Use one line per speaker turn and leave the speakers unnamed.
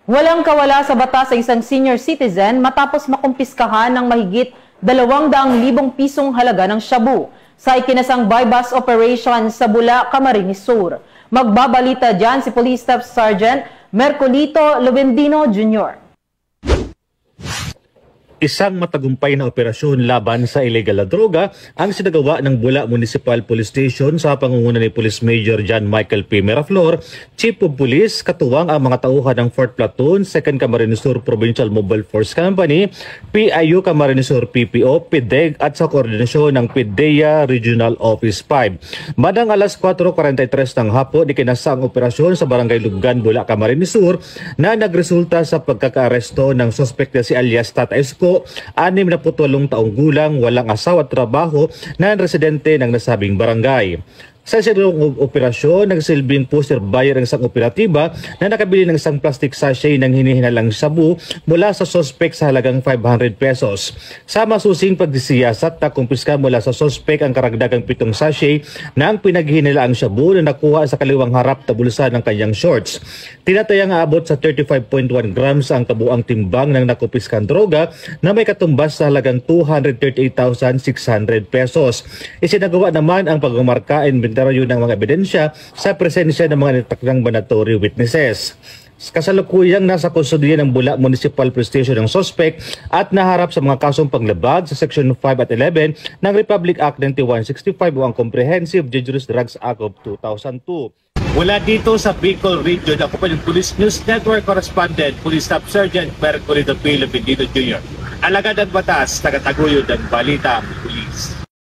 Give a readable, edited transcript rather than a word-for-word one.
Walang kawala sa batas sa isang senior citizen matapos makumpiskahan ng mahigit 200,000 pisong halaga ng shabu sa ikinasang bypass operation sa Bula, Camarines Sur. Magbabalita dyan si Police Staff Sergeant Mercolito Lovendino Jr.
Isang matagumpay na operasyon laban sa illegal na droga ang sinagawa ng Bula Municipal Police Station sa pangunguna ni Police Major John Michael P. Miraflor, Chief of Police, katuwang ang mga tauhan ng 4th Platoon, 2nd Camarines Sur Provincial Mobile Force Company, PIU Camarines Sur PPO, PIDEG at sa koordinasyon ng PIDEA Regional Office 5. Bandang alas 4:43 ng hapon, ikinasa ang operasyon sa Barangay Lubgan, Bula, Camarines Sur na nagresulta sa pagkakaaresto ng suspect na si alias Tatay Isko, 68 taong gulang, walang asawa at trabaho na residente ng nasabing barangay. Sa isinagawang operasyon, nagsilbing poster buyer ng isang operatiba na nakabili ng isang plastic sachet ng hinihinalang shabu mula sa suspect sa halagang 500 pesos. Sa masusing pagdisiyasat, nakumpiska mula sa suspect ang karagdagang 7 sachet ng pinaghinalaang shabu na nakuha sa kaliwang harap na bulsa ng kanyang shorts. Tinatayang aabot sa 35.1 grams ang kabuang timbang ng nakumpiskang droga na may katumbas sa halagang 238,600 pesos. Isinagawa naman ang pagmamarka and ng mga ebidensya sa presensya ng mga natakdang mandatory witnesses. Kasalukuyang nasa kustudiya ng Bula Municipal Police Station ng suspect at naharap sa mga kasong panglabag sa Section 5 at 11 ng Republic Act 9165 o ang Comprehensive Dangerous Drugs Act of 2002. Mula dito sa Bicol Region, ako po yung Police News Network Correspondent, Police Staff Sergeant Mercolito P. Lovendino Jr. Alagad ang batas, tagataguyod ang balita.